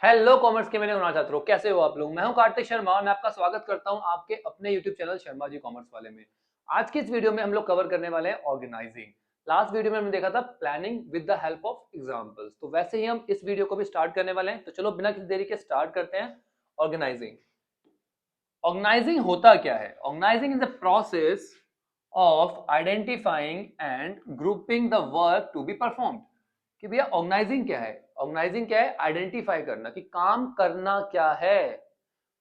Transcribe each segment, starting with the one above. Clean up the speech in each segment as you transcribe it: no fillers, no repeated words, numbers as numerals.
Hello commerce के मेरे छात्रों, कैसे हो आप लोग। मैं हूं कार्तिक शर्मा और मैं आपका स्वागत करता हूं आपके अपने YouTube channel Sharma ji commerce वाले में। आज की इस वीडियो में हम लोग कवर करने वाले हैं ऑर्गेनाइजिंग। लास्ट वीडियो में हमने देखा था planning with the help of examples, तो वैसे ही हम इस वीडियो को भी स्टार्ट करने वाले हैं। तो चलो बिना किसी देरी के स्टार्ट करते हैं। ऑर्गेनाइजिंग ऑर्गेनाइजिंग होता क्या है? Organising is the process of identifying and grouping the work to be performed. कि भैया ऑर्गेनाइजिंग क्या है? ऑर्गेनाइजिंग क्या है? आइडेंटिफाई करना कि काम करना क्या है।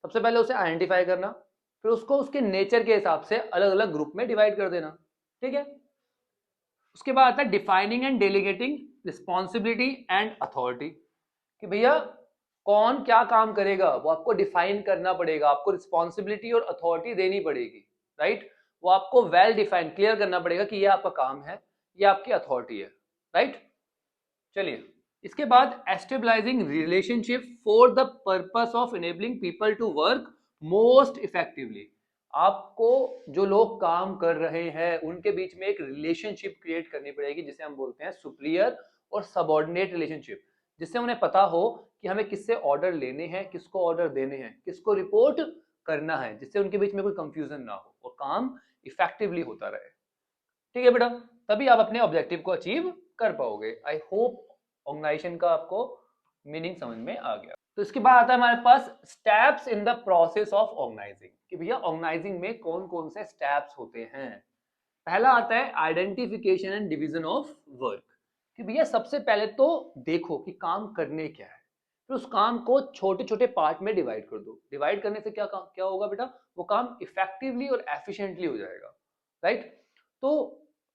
सबसे पहले उसे आइडेंटिफाई करना, फिर उसको उसके नेचर के हिसाब से अलग अलग ग्रुप में डिवाइड कर देना। ठीक है। उसके बाद आता है defining and delegating responsibility and authority. कि भैया कौन क्या काम करेगा वो आपको डिफाइन करना पड़ेगा, आपको रिस्पॉन्सिबिलिटी और अथॉरिटी देनी पड़ेगी। राइट। वो आपको वेल डिफाइन क्लियर करना पड़ेगा कि ये आपका काम है, ये आपकी अथॉरिटी है। राइट। चलिए, इसके बाद establishing relationship for the purpose of enabling people to work most effectively. आपको जो लोग काम कर रहे हैं उनके बीच में एक रिलेशनशिप क्रिएट करनी पड़ेगी, जिसे हम बोलते हैं सुपीरियर और सबऑर्डिनेट रिलेशनशिप। जिससे उन्हें पता हो कि हमें किससे ऑर्डर लेने हैं, किसको ऑर्डर देने हैं, किसको रिपोर्ट करना है, जिससे उनके बीच में कोई कंफ्यूजन ना हो और काम इफेक्टिवली होता रहे। ठीक है बेटा, तभी आप अपने ऑब्जेक्टिव को अचीव कर पाओगे। आई होप ऑर्गेनाइजेशन का आपको मीनिंग समझ में आ गया। तो इसके बाद आता है हमारे पास steps in the process of organizing. कि भैया ऑर्गेनाइजिंग में कौन कौन से स्टेप्स होते हैं। पहला आता है identification and division of work. कि भैया सबसे पहले तो देखो कि काम करने क्या है, फिर उस काम को छोटे छोटे पार्ट में डिवाइड कर दो। डिवाइड करने से क्या होगा बेटा, वो काम इफेक्टिवली और एफिशिएंटली हो जाएगा। राइट। तो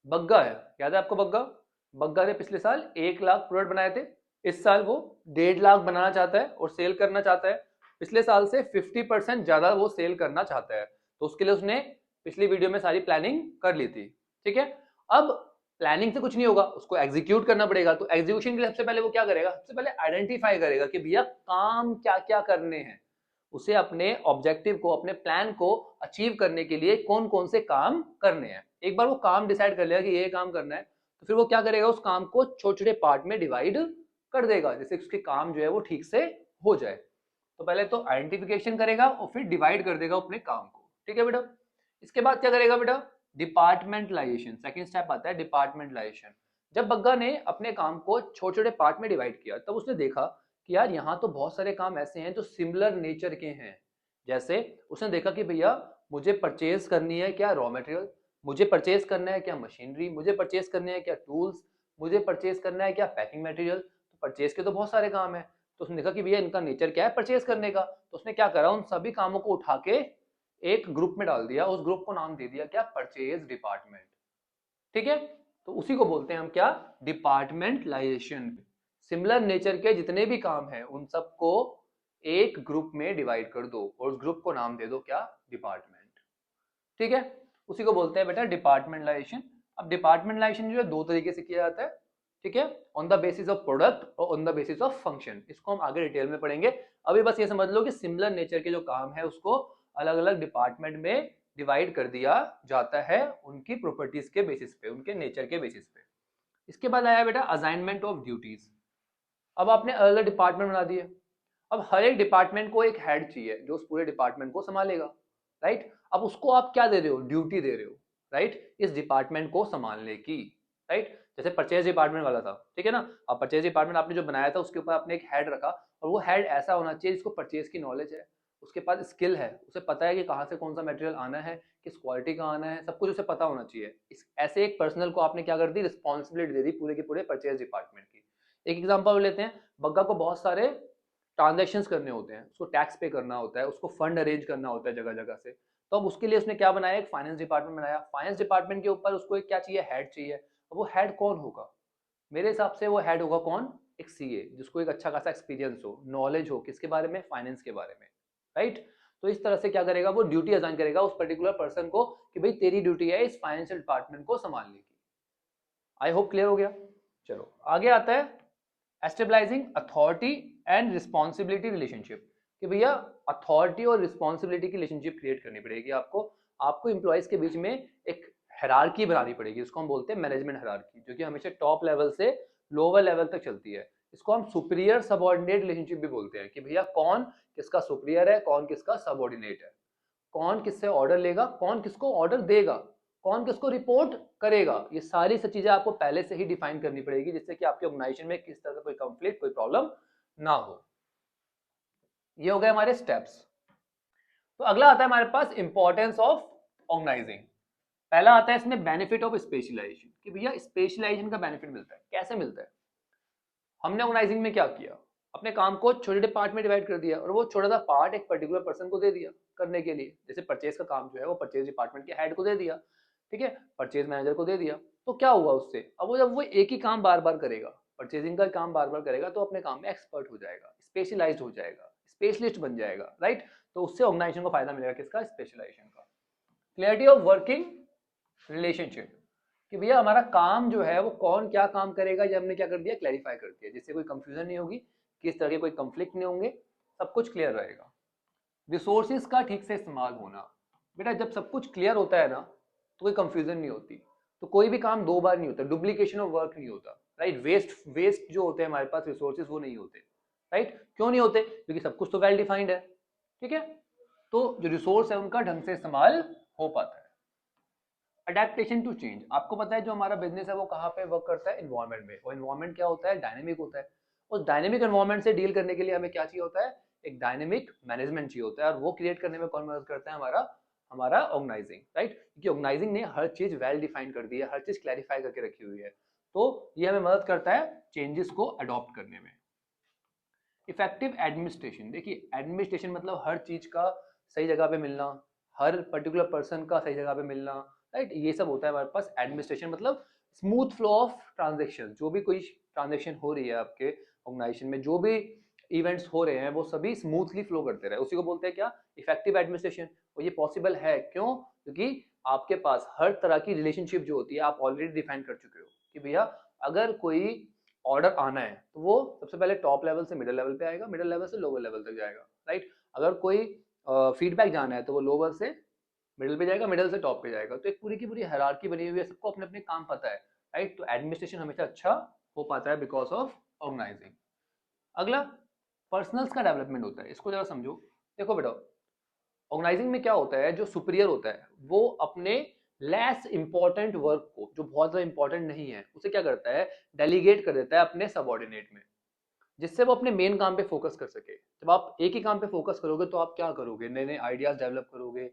बग्गा है, याद है आपको बग्गा? बग्गा ने पिछले साल 1 लाख प्रोडक्ट बनाए थे। इस साल वो 1.5 लाख बनाना चाहता है और सेल करना चाहता है। पिछले साल से 50% ज्यादा वो सेल करना चाहता है। तो उसके लिए उसने पिछली वीडियो में सारी प्लानिंग कर ली थी। ठीक है। अब प्लानिंग से कुछ नहीं होगा, उसको एग्जीक्यूट करना पड़ेगा। तो एग्जीक्यूशन के लिए सबसे पहले वो क्या करेगा? सबसे पहले आइडेंटिफाई करेगा कि भैया काम क्या क्या करने हैं। उसे अपने ऑब्जेक्टिव को, अपने प्लान को अचीव करने के लिए कौन कौन से काम करने हैं। एक बार वो काम डिसाइड कर लेगा कि ये काम करना है, तो फिर वो क्या करेगा? उस काम को छोटे छोटे पार्ट में डिवाइड कर देगा, जिससे उसके काम जो है वो ठीक से हो जाए। तो पहले तो आइडेंटिफिकेशन करेगा और फिर डिवाइड कर देगा अपने काम को। ठीक है बेटा। इसके बाद क्या करेगा बेटा? डिपार्टमेंटलाइजेशन। सेकंड स्टेप आता है डिपार्टमेंटलाइजेशन। जब बग्गा ने अपने काम को छोटे छोटे पार्ट में डिवाइड किया, तब उसने देखा कि यार यहाँ तो बहुत सारे काम ऐसे हैं जो सिमिलर नेचर के हैं। जैसे उसने देखा कि भैया मुझे परचेज करनी है क्या रॉ मटेरियल, मुझे परचेज करना है क्या मशीनरी, मुझे परचेज करने हैं क्या टूल्स, मुझे परचेज करना है क्या पैकिंग मटेरियल। तो परचेज के तो बहुत सारे काम है। तो उसने देखा कि भैया इनका नेचर क्या है परचेज करने का। तो उसने क्या करा, उन सभी कामों को उठा के एक ग्रुप में डाल दिया। उस ग्रुप को नाम दे दिया क्या? Purchase department. ठीक है। तो उसी को बोलते हैं हम क्या? डिपार्टमेंटलाइजेशन। सिमिलर नेचर के जितने भी काम हैं उन सबको एक ग्रुप में डिवाइड कर दो और उस ग्रुप को नाम दे दो क्या? डिपार्टमेंट। ठीक है। उसी को बोलते हैं बेटा डिपार्टमेंटलाइजेशन। अब डिपार्टमेंटलाइजेशन जो है दो तरीके से किया जाता है। ठीक है। On the basis of product और on the basis of function. इसको हम आगे डिटेल में पढ़ेंगे। अभी बस ये समझ लो कि सिमिलर नेचर के जो काम है उसको अलग अलग डिपार्टमेंट में डिवाइड कर दिया जाता है, उनकी प्रॉपर्टीज के बेसिस पे, उनके नेचर के बेसिस पे। इसके बाद आया बेटा असाइनमेंट ऑफ ड्यूटीज। अब आपने अलग अलग डिपार्टमेंट बना दिए। अब हर एक डिपार्टमेंट को एक हेड चाहिए जो उस पूरे डिपार्टमेंट को संभालेगा। राइट। अब उसको आप क्या दे रहे हो? ड्यूटी दे रहे हो। राइट। इस डिपार्टमेंट को संभालने की। राइट। जैसे परचेज डिपार्टमेंट वाला था, ठीक है ना। अब परचेज डिपार्टमेंट आपने जो बनाया था उसके ऊपर आपने एक हेड रखा, और वो हेड ऐसा होना चाहिए जिसको परचेज की नॉलेज है, उसके पास स्किल है, उसे पता है कि कहाँ से कौन सा मटेरियल आना है, किस क्वालिटी का आना है, सब कुछ उसे पता होना चाहिए। इस ऐसे एक पर्सनल को आपने क्या कर दी? रिस्पॉन्सिबिलिटी दे दी पूरे के पूरे परचेज डिपार्टमेंट की। एक एग्जांपल लेते हैं। बग्गा को बहुत सारे ट्रांजेक्शंस करने होते हैं, उसको टैक्स पे करना होता है, उसको फंड अरेंज करना होता है जगह जगह से। तो अब उसके लिए उसने क्या बनाया? एक फाइनेंस डिपार्टमेंट बनाया। फाइनेंस डिपार्टमेंट के ऊपर उसको एक क्या चाहिए? हेड चाहिए। अब वो हेड कौन होगा? मेरे हिसाब से वो हेड होगा कौन? एक सीए, जिसको एक अच्छा खासा एक्सपीरियंस हो, नॉलेज हो किसके बारे में? फाइनेंस के बारे में। राइट। तो इस तरह से क्या करेगा? वो ड्यूटी असाइन करेगा उस पर्टिकुलर पर्सन को कि भाई तेरी ड्यूटी है इस फाइनेंशियल डिपार्टमेंट को संभालने की। आई होप क्लियर हो गया। चलो आगे आता है एस्टेबलाइजिंग अथॉरिटी एंड रिस्पॉन्सिबिलिटी रिलेशनशिप। कि भैया अथॉरिटी और रिस्पॉन्सिबिलिटी की रिलेशनशिप क्रिएट करनी पड़ेगी आपको। आपको एम्प्लॉयज के बीच में एक हायरार्की बनानी पड़ेगी, इसको हम बोलते हैं मैनेजमेंट हायरार्की, जो कि हमेशा टॉप लेवल से लोअर लेवल तक चलती है। इसको हम सुपीरियर सबऑर्डिनेट रिलेशनशिप भी बोलते हैं कि भैया कौन किसका सुपीरियर है, कौन किसका सबऑर्डिनेट है, कौन किससे ऑर्डर लेगा, कौन किसको ऑर्डर देगा, कौन किसको रिपोर्ट करेगा। ये सारी सब चीजें आपको पहले से ही डिफाइन करनी पड़ेगी जिससे कि आपके ऑर्गेनाइजेशन में किस तरह का कोई कंफ्लिक्ट, कोई प्रॉब्लम ना हो। ये हो गए हमारे स्टेप्स। तो अगला आता है हमारे पास इंपॉर्टेंस ऑफ ऑर्गेनाइजिंग। पहला आता है इसमें बेनिफिट ऑफ स्पेशलाइजेशन कि भैया स्पेशलाइजेशन का बेनिफिट मिलता है। कैसे मिलता है? हमने ऑर्गेनाइजिंग में क्या किया, अपने काम को छोटे पार्ट में डिवाइड कर दिया और वो छोटा सा पार्ट एक पर्टिकुलर पर्सन को दे दिया करने के लिए। जैसे परचेज का काम जो है वो परचेज डिपार्टमेंट के हेड को दे दिया, ठीक है, परचेज मैनेजर को दे दिया। तो क्या हुआ उससे, अब वो जब वो एक ही काम बार बार करेगा, परचेजिंग का काम बार बार करेगा, तो अपने काम में एक्सपर्ट हो जाएगा, स्पेशलाइज्ड हो जाएगा, स्पेशलिस्ट बन जाएगा, राइट। तो उससे ऑर्गेनाइजेशन को फायदा मिलेगा, किसका? स्पेशलाइजेशन का। क्लियरिटी ऑफ वर्किंग रिलेशनशिप कि भैया हमारा काम जो है वो कौन क्या काम करेगा, ये हमने क्या कर दिया, क्लैरिफाई कर दिया, जिससे कोई कंफ्यूजन नहीं होगी, किस तरह के कोई कंफ्लिक्ट नहीं होंगे, सब कुछ क्लियर रहेगा। रिसोर्सेज का ठीक से इस्तेमाल होना। बेटा जब सब कुछ क्लियर होता है ना तो कोई कंफ्यूजन नहीं होती, तो कोई भी काम दो बार नहीं होता, डुप्लीकेशन ऑफ वर्क नहीं होता, राइट। वेस्ट जो होते हैं हमारे पास रिसोर्सेज वो नहीं होते, राइट। क्यों नहीं होते? क्योंकि सब कुछ तो वेल डिफाइंड है, ठीक है। तो जो रिसोर्स है उनका ढंग से इस्तेमाल हो पाता है। अडेप्टेशन टू चेंज, आपको पता है जो हमारा बिजनेस है वो कहाँ पे वर्क करता है? एनवायरनमेंट में। और एनवायरनमेंट क्या होता है? डायनेमिक होता है। उस डायनेमिक एनवायरनमेंट से डील करने के लिए हमें क्या चाहिए होता है? एक डायनेमिक मैनेजमेंट चाहिए होता है। और वो क्रिएट करने में कौन मदद करता है? हमारा ऑर्गेनाइजिंग, राइट। क्योंकि ऑर्गेनाइजिंग ने हर चीज वेल डिफाइन कर दी है, हर चीज क्लैरिफाई करके रखी हुई है, तो ये हमें मदद करता है चेंजेस को अडॉप्ट करने में। इफेक्टिव एडमिनिस्ट्रेशन, देखिए एडमिनिस्ट्रेशन मतलब हर चीज का सही जगह पे मिलना, हर पर्टिकुलर पर्सन का सही जगह पे मिलना, राइट। ये सब होता है हमारे पास एडमिनिस्ट्रेशन। मतलब स्मूथ फ्लो ऑफ ट्रांजेक्शन, जो भी कोई ट्रांजेक्शन हो रही है आपके ऑर्गेनाइजेशन में, जो भी इवेंट्स हो रहे हैं वो सभी स्मूथली फ्लो करते रहे, उसी को बोलते हैं क्या? Effective administration. और ये पॉसिबल है क्यों? क्योंकि आपके पास हर तरह की रिलेशनशिप जो होती है आप ऑलरेडी डिफाइन कर चुके हो कि भैया अगर कोई ऑर्डर आना है तो वो सबसे पहले टॉप लेवल से मिडिल लेवल पे आएगा, मिडिल लेवल से लोअर लेवल तक जाएगा, राइट। अगर कोई फीडबैक जाना है तो वो लोअर से मिडिल पे जाएगा, मिडिल से टॉप पे जाएगा। तो एक पूरी की पूरी हायरार्की बनी हुई है, सबको अपने अपने काम पता है, राइट। तो एडमिनिस्ट्रेशन हमेशा अच्छा हो पाता है बिकॉज ऑफ ऑर्गेनाइजिंग। अगला पर्सनल्स का डेवलपमेंट होता है, इसको जरा समझो। देखो बेटा ऑर्गेनाइजिंग में क्या होता है, जो सुपीरियर होता है वो अपने लेस इंपॉर्टेंट वर्क को, जो बहुत ज्यादा इंपॉर्टेंट नहीं है, उसे क्या करता है? डेलीगेट कर देता है अपने सबऑर्डिनेट में, जिससे वो अपने मेन काम पे फोकस कर सके। जब आप एक ही काम पे फोकस करोगे तो आप क्या करोगे? नए नए आइडियाज डेवलप करोगे,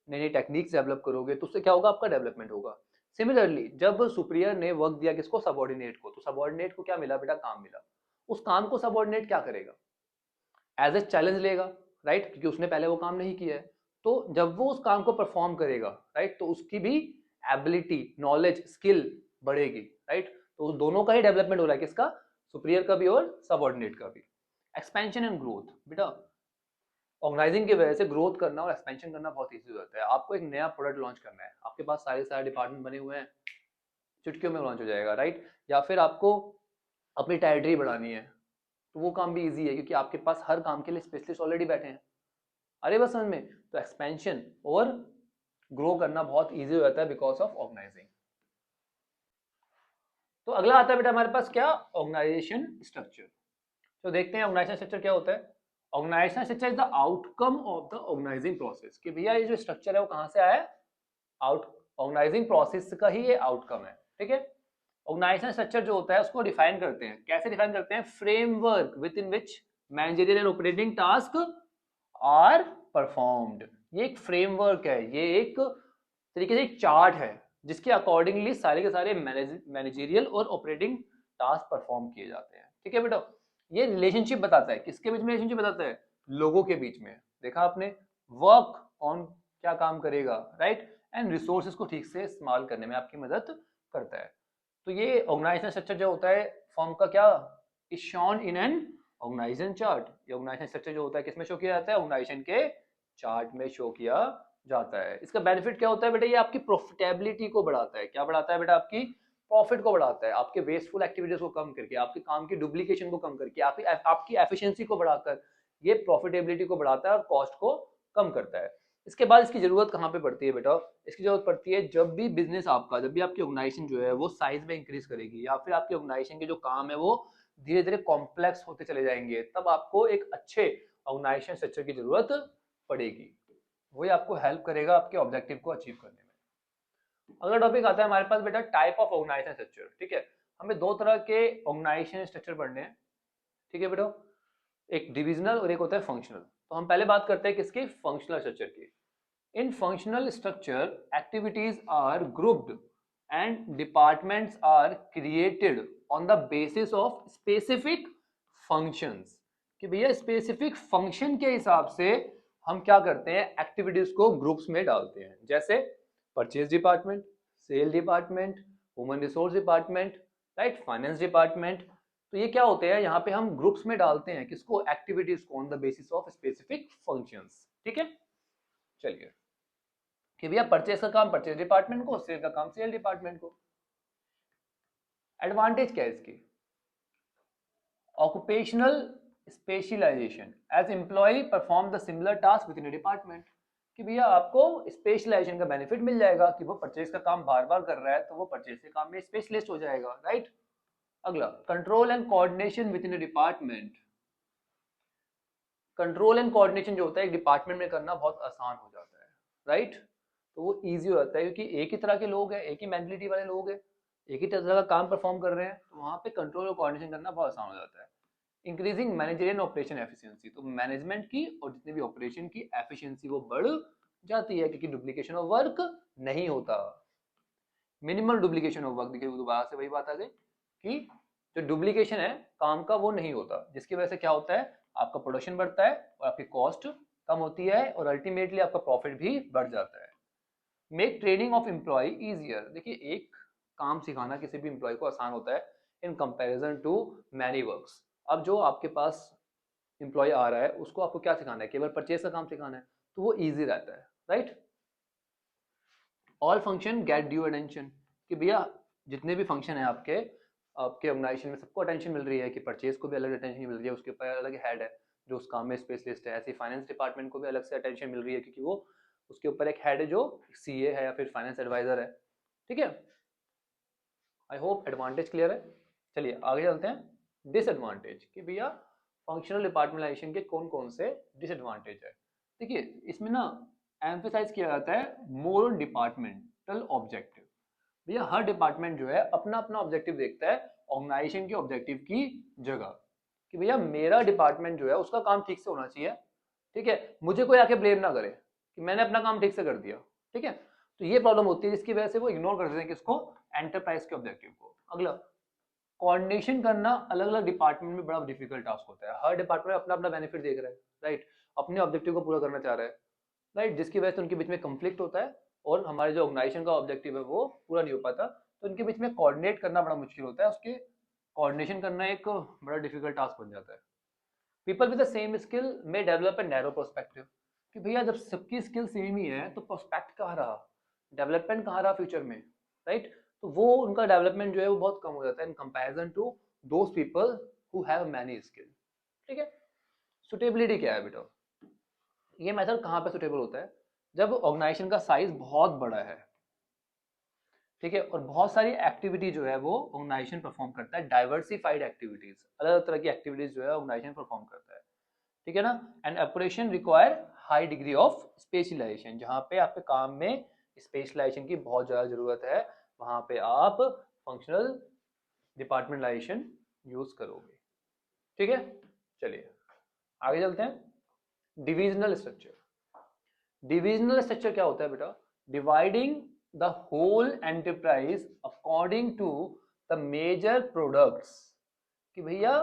नई नई टेक्निक्स डेवलप करोगे, तो उससे क्या होगा? आपका डेवलपमेंट होगा। सिमिलरली जब सुपीरियर ने वर्क दिया किसको? सबऑर्डिनेट को, तो सबऑर्डिनेट को क्या मिला बेटा? काम मिला। उस काम को सबऑर्डिनेट क्या करेगा? एज ए चैलेंज लेगा, राइट, क्योंकि उसने पहले वो काम नहीं किया है। तो जब वो उस काम को परफॉर्म करेगा, राइट, तो उसकी भी एबिलिटी, नॉलेज, स्किल बढ़ेगी, राइट। तो दोनों का ही डेवलपमेंट हो रहा है, किसका? सुपीरियर का भी और सबऑर्डिनेट का भी। एक्सपेंशन एंड ग्रोथ, बेटा ऑर्गेनाइजिंग की वजह से ग्रोथ करना और एक्सपेंशन करना बहुत ईजी हो जाता है। आपको एक नया प्रोडक्ट लॉन्च करना है, आपके पास सारे डिपार्टमेंट बने हुए हैं, चुटकियों में लॉन्च हो जाएगा, राइट। या फिर आपको अपनी टेरिटरी बढ़ानी है, तो वो काम भी इजी है क्योंकि आपके पास हर काम के लिए स्पेशलिस्ट ऑलरेडी बैठे हैं। अरे बस समझ में, तो एक्सपेंशन और ग्रो करना बहुत इजी हो जाता है बिकॉज ऑफ ऑर्गेनाइजिंग। तो अगला आता है बेटा हमारे पास क्या? Organisation structure. तो देखते हैं ऑर्गेनाइजेशन स्ट्रक्चर क्या होता है। Organisation structure is the outcome of the organising process, कि भैया ये जो स्ट्रक्चर है वो कहां से आया है? आउट ऑर्गेनाइजिंग प्रोसेस का ही ये आउटकम है, ठीक है। ऑर्गेनाइजेशन स्ट्रक्चर जो होता है उसको डिफाइन करते हैं, कैसे डिफाइन करते हैं? Framework within which managerial and operating task are performed. ये एक फ्रेमवर्क है, ये एक तरीके से एक चार्ट है जिसके अकॉर्डिंगली सारे के सारे मैनेजरियल और ऑपरेटिंग टास्क परफॉर्म किए जाते हैं, ठीक है बेटा। ये रिलेशनशिप बताता है, किसके बीच में रिलेशनशिप बताता है? लोगों के बीच में। देखा आपने, वर्क कौन क्या काम करेगा, राइट, एंड रिसोर्सेज को ठीक से इस्तेमाल करने में आपकी मदद करता है। तो ये ऑर्गेनाइजेशन स्ट्रक्चर जो होता है फॉर्म का क्या is shown in an organisation chart. ये ऑर्गेनाइजेशन स्ट्रक्चर जो होता है किसमें शो किया जाता है? ऑर्गेनाइजेशन के चार्ट में शो किया जाता है। इसका बेनिफिट क्या होता है बेटा? ये आपकी प्रॉफिटेबिलिटी को बढ़ाता है। क्या बढ़ाता है बेटा? आपकी प्रॉफिट को बढ़ाता है, आपके वेस्टफुल एक्टिविटीज को कम करके, आपके काम की डुप्लीकेशन को कम करके, आपकी एफिशिएंसी को बढ़ाकर ये प्रॉफिटेबिलिटी को बढ़ाता है और कॉस्ट को कम करता है। इसके बाद इसकी जरूरत कहाँ पे पड़ती है बेटा? इसकी जरूरत पड़ती है जब भी बिजनेस आपका, जब भी आपकी ऑर्गेनाइजेशन जो है वो साइज में इंक्रीज करेगी, या फिर आपकी ऑर्गेनाइजेशन के जो काम है वो धीरे धीरे कॉम्प्लेक्स होते चले जाएंगे, तब आपको एक अच्छे ऑर्गेनाइजेशन स्ट्रक्चर की जरूरत पड़ेगी। वही आपको हेल्प करेगा आपके ऑब्जेक्टिव को अचीव करने में। अगला टॉपिक आता है हमारे पास बेटा टाइप ऑफ ऑर्गेनाइजेशन स्ट्रक्चर। ठीक है, हमें दो तरह के ऑर्गेनाइजेशन स्ट्रक्चर पढ़ने हैं। ठीक है बेटा, एक डिविजनल और एक होता है फंक्शनल। तो हम पहले बात करते हैं किसकी, फंक्शनल स्ट्रक्चर की। In functional structure activities are grouped and departments are created on the basis of specific functions. कि भैया स्पेसिफिक फंक्शन के हिसाब से हम क्या करते हैं, एक्टिविटीज को ग्रुप्स में डालते हैं। जैसे purchase department, sale department, human resource department, right, finance department. तो ये क्या होते हैं, यहाँ पे हम ग्रुप्स में डालते हैं किसको, एक्टिविटीज को on the basis of specific functions. ठीक है, चलिए कि भैया परचेज का काम परचेज डिपार्टमेंट को, सेल का काम सेल डिपार्टमेंट को। एडवांटेज क्या है इसकी, occupational specialisation, as employ perform the similar task within a department. कि भैया आपको स्पेशलाइजेशन का बेनिफिट मिल जाएगा कि वो परचेज का काम बार बार कर रहा है तो वो परचेज के काम में स्पेशलिस्ट हो जाएगा, राइट। अगला control and coordination with in a department. Control and coordination जो होता है एक डिपार्टमेंट में करना बहुत आसान हो जाता है, राइट। तो वो इजी हो जाता है क्योंकि एक ही तरह के लोग हैं, एक ही मेंटलिटी वाले लोग हैं, एक ही तरह का काम परफॉर्म कर रहे हैं, तो वहाँ पे कंट्रोल और कोऑर्डिनेशन करना बहुत आसान हो जाता है। इंक्रीजिंग मैनेजरियल ऑपरेशन एफिशिएंसी, तो मैनेजमेंट की और जितने भी ऑपरेशन की एफिशिएंसी वो बढ़ जाती है क्योंकि डुप्लीकेशन ऑफ वर्क नहीं होता। मिनिमल डुप्लीकेशन ऑफ वर्क, देखिए दोबारा से वही बात आ गई कि जो डुप्लीकेशन है काम का वो नहीं होता, जिसकी वजह से क्या होता है, आपका प्रोडक्शन बढ़ता है और आपकी कॉस्ट कम होती है और अल्टीमेटली आपका प्रॉफिट भी बढ़ जाता है। Make training of employ easier, देखिए एक काम सिखाना किसी भी एम्प्लॉय को आसान होता है in comparison to many works. अब जो आपके पास एम्प्लॉय आ रहा है उसको आपको क्या सिखाना है, केवल परचेज का काम सिखाना है, तो वो इजी रहता है, right. All function get due attention, कि भैया जितने भी फंक्शन है आपके आपके ऑर्गेनाइजेशन में सबको अटेंशन मिल रही है, कि परचेज को भी अलग अटेंशन मिल रही है, उसके ऊपर अलग हेड है जो उस काम में स्पेशलिस्ट है। ऐसे फाइनेंस डिपार्टमेंट को भी अलग से अटेंशन मिल रही है क्योंकि वो उसके ऊपर एक हेड है जो सीए है या फिर फाइनेंस एडवाइजर है। ठीक है, आई होप एडवांटेज क्लियर है। चलिए आगे चलते हैं डिसएडवांटेज, कि भैया फंक्शनल डिपार्टमेंटाइजेशन के कौन कौन से डिसएडवांटेज है। देखिए इसमें ना एम्फेसाइज किया जाता है मोर डिपार्टमेंटल ऑब्जेक्टिव। भैया हर डिपार्टमेंट जो है अपना अपना ऑब्जेक्टिव देखता है ऑर्गेनाइजेशन के ऑब्जेक्टिव की जगह, कि भैया मेरा डिपार्टमेंट जो है उसका काम ठीक से होना चाहिए। ठीक है, मुझे कोई आके ब्लेम ना करे कि मैंने अपना काम ठीक से कर दिया। ठीक है, तो ये प्रॉब्लम होती है जिसकी वजह से वो इग्नोर कर देते हैं किसको, एंटरप्राइज के ऑब्जेक्टिव को। अगला कोऑर्डिनेशन करना अलग अलग डिपार्टमेंट में बड़ा डिफिकल्ट टास्क होता है। हर डिपार्टमेंट अपना अपना बेनिफिट देख रहा है, राइट, अपने ऑब्जेक्टिव को पूरा करना चाह रहा है, राइट, जिसकी वजह से उनके बीच में कंफ्लिक्ट होता है और हमारे जो ऑर्गेनाइजेशन का ऑब्जेक्टिव है वो पूरा नहीं हो पाता। तो इनके बीच में कोऑर्डिनेट करना बड़ा मुश्किल होता है, उसके कोऑर्डिनेशन करना एक बड़ा डिफिकल्ट टास्क बन जाता है। People with the same skill में डेवलप ए नैरो पर्सपेक्टिव, कि भैया जब सबकी स्किल सेम ही है तो पर्सपेक्ट कहाँ रहा, डेवलपमेंट कहाँ रहा फ्यूचर में, राइट। तो वो उनका डेवलपमेंट जो है वो बहुत कम हो जाता है in comparison to those people who have many skill. ठीक है, सुटेबिलिटी क्या है बेटा, ये मेथड कहाँ पे सुटेबल होता है, जब ऑर्गेनाइजेशन का साइज बहुत बड़ा है, ठीक है, और बहुत सारी एक्टिविटी जो है वो ऑर्गेनाइजेशन परफॉर्म करता है, डाइवर्सिफाइड एक्टिविटीज, अलग अलग तरह की एक्टिविटीज जो है ऑर्गेनाइजेशन परफॉर्म करता है। ठीक है ना, and operation require high degree of specialisation, जहाँ पे आपके काम में स्पेशलाइजेशन की बहुत ज़्यादा जरूरत है वहाँ पे आप फंक्शनल डिपार्टमेंटलाइजेशन यूज करोगे। ठीक है, चलिए आगे चलते हैं। डिविजनल स्ट्रक्चर, डिविजनल स्ट्रक्चर क्या होता है बेटा, dividing the whole enterprise according to the major products, कि भैया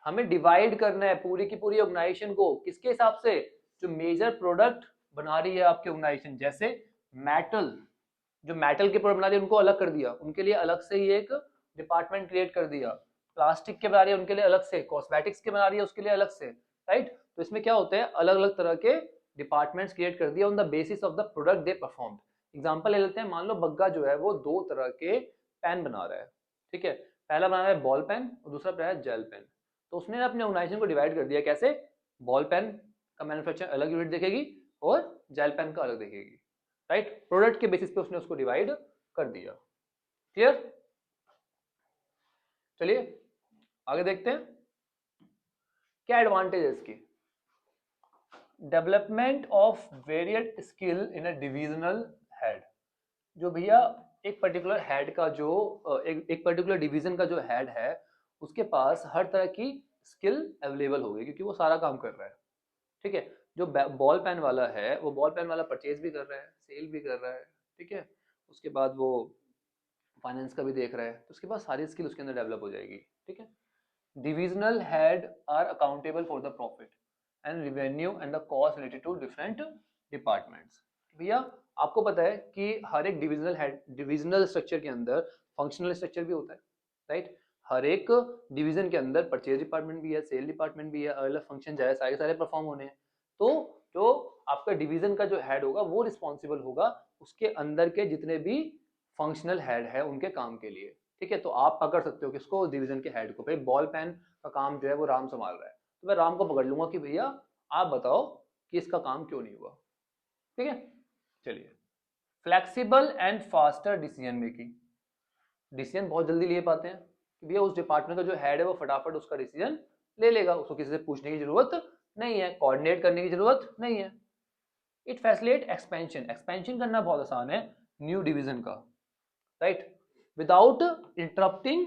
हमें डिवाइड करना है पूरी की पूरी ऑर्गेनाइजेशन को किसके हिसाब से, जो मेजर प्रोडक्ट बना रही है आपकी ऑर्गेनाइजेशन। जैसे मेटल, जो मेटल के प्रोडक्ट बना रही है उनको अलग कर दिया, उनके लिए अलग से ही एक डिपार्टमेंट क्रिएट कर दिया। प्लास्टिक के बना रही है उनके लिए अलग से, कॉस्मेटिक्स के बना रही है उसके लिए अलग से, राइट। तो इसमें क्या होता है, अलग अलग तरह के डिपार्टमेंट्स क्रिएट कर दिया on the basis of the product they perform. Example ले लेते हैं, मान लो बग्गा जो है वो दो तरह के पेन बना रहा है। ठीक है, पहला बना रहा है बॉल पेन और दूसरा बना है जेल पेन। तो उसने अपने ऑर्गेनाइजेशन को डिवाइड कर दिया, कैसे, बॉल पेन का मैन्युफैक्चर अलग यूनिट देखेगी और जेल पेन का अलग देखेगी, राइट। प्रोडक्ट के बेसिस पे उसने उसको डिवाइड कर दिया। क्लियर, चलिए आगे देखते हैं क्या एडवांटेज है इसकी। Development of varied skill in a divisional head. जो भैया एक पर्टिकुलर हेड का जो एक पर्टिकुलर डिवीजन का जो हेड है उसके पास हर तरह की स्किल अवेलेबल होगी क्योंकि वो सारा काम कर रहा है। ठीक है, जो बॉल पेन वाला है वो बॉल पेन वाला परचेज भी कर रहा है, सेल भी कर रहा है। ठीक है, उसके बाद वो फाइनेंस का भी देख रहा है, तो उसके पास सारी स्किल उसके अंदर डेवलप हो जाएगी। ठीक है, divisional head are accountable for the profit and revenue and the cost related to different departments. भैया आपको पता है कि हर एक डिविजनल हेड, डिविजनल स्ट्रक्चर के अंदर फंक्शनल स्ट्रक्चर भी होता है, राइट। हर एक डिवीजन के अंदर परचेज डिपार्टमेंट भी है, सेल डिपार्टमेंट भी है, अलग अलग फंक्शन जाए सारे सारे परफॉर्म होने हैं। तो जो आपका डिवीजन का जो हेड होगा वो रिस्पॉन्सिबल होगा उसके अंदर के जितने भी फंक्शनल हेड है उनके काम के लिए। ठीक है, तो आप पकड़ सकते हो किसको, डिवीजन के हेड को। भाई बॉल पेन का काम जो है वो राम संभाल रहा है, तो मैं राम को पकड़ लूंगा कि भैया आप बताओ कि इसका काम क्यों नहीं हुआ। ठीक है, चलिए। Flexible and faster decision making. Decision बहुत जल्दी ले पाते हैं कि भैया उस डिपार्टमेंट का जो हेड है वो फटाफट उसका डिसीजन ले लेगा, उसको किसी से पूछने की जरूरत नहीं है, कोऑर्डिनेट करने की जरूरत नहीं है। इट फैसिलिटेट एक्सपेंशन, एक्सपेंशन करना बहुत आसान है न्यू डिवीजन का, right, without interrupting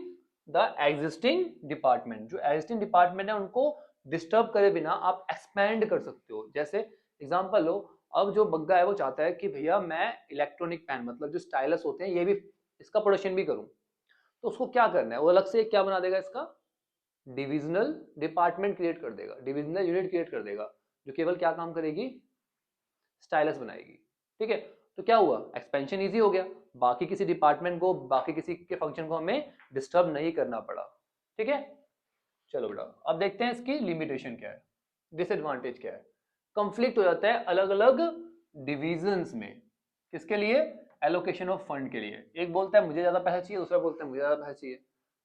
the existing department. जो एग्जिस्टिंग डिपार्टमेंट है उनको डिस्टर्ब करे बिना आप एक्सपेंड कर सकते हो। जैसे एग्जांपल लो, अब जो बग्गा है वो चाहता है कि भैया मैं इलेक्ट्रॉनिक पेन मतलब जो स्टाइलस होते हैं ये भी इसका प्रोडक्शन भी करूं, तो उसको क्या करना है, वो अलग से क्या बना देगा, इसका डिविजनल डिपार्टमेंट क्रिएट कर देगा, डिविजनल यूनिट क्रिएट कर देगा जो केवल क्या काम करेगी, स्टाइलस बनाएगी। ठीक है, तो क्या हुआ, एक्सपेंशन इजी हो गया, बाकी किसी डिपार्टमेंट को, बाकी किसी के फंक्शन को हमें डिस्टर्ब नहीं करना पड़ा। ठीक है, चलो बेटा अब देखते हैं इसकी लिमिटेशन क्या है, डिसएडवांटेज क्या है। कंफ्लिक्ट हो जाता है अलग अलग डिविजन्स में, किसके लिए, एलोकेशन ऑफ फंड के लिए। एक बोलता है मुझे ज्यादा पैसा चाहिए, दूसरा बोलता है मुझे ज्यादा पैसा चाहिए,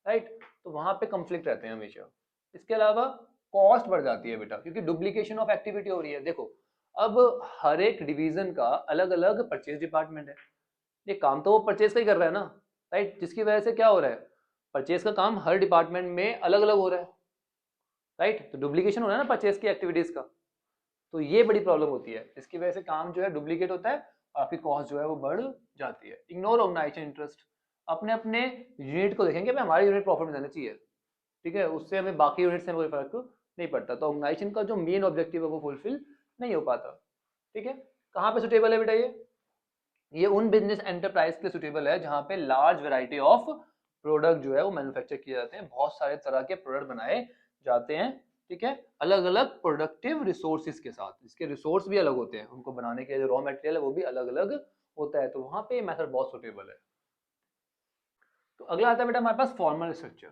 राइट, तो वहां पे कंफ्लिक्ट रहते हैं हमेशा। इसके अलावा कॉस्ट बढ़ जाती है बेटा क्योंकि डुप्लीकेशन ऑफ एक्टिविटी हो रही है। देखो अब हर एक डिवीजन का अलग अलग परचेज डिपार्टमेंट है, ये काम तो वो परचेज का ही कर रहा है ना, राइट, जिसकी वजह से क्या हो रहा है, परचेज का काम हर डिपार्टमेंट में अलग अलग हो रहा है, राइट, तो डुप्लीकेशन हो रहा है ना परचेज की एक्टिविटीज का। तो ये बड़ी प्रॉब्लम होती है, इसकी वजह से काम जो है डुप्लीकेट होता है और आपकी कॉस्ट जो है वो बढ़ जाती है। इग्नोर ऑर्गेनाइजेशन इंटरेस्ट, अपने अपने यूनिट को देखेंगे, हमारी यूनिट प्रॉफिट में जाना चाहिए। ठीक है, उससे हमें बाकी यूनिट से कोई फर्क नहीं पड़ता, तो ऑर्गेनाइजेशन का जो मेन ऑब्जेक्टिव है वो फुलफिल नहीं हो पाता। ठीक है, कहाँ पे सुटेबल है बेटा ये उन बिजनेस एंटरप्राइज के लिए सुटेबल है जहाँ पे लार्ज वैरायटी ऑफ प्रोडक्ट जो है वो मैन्युफैक्चर किए जाते हैं, बहुत सारे तरह के प्रोडक्ट बनाए जाते हैं। ठीक है, अलग अलग प्रोडक्टिव रिसोर्सेज के साथ, इसके रिसोर्स भी अलग होते हैं, उनको बनाने के जो रॉ मटेरियल है वो भी अलग अलग होता है, तो वहां पे मेथड बहुत सुटेबल है। तो अगला आता है बेटा हमारे पास फॉर्मल स्ट्रक्चर।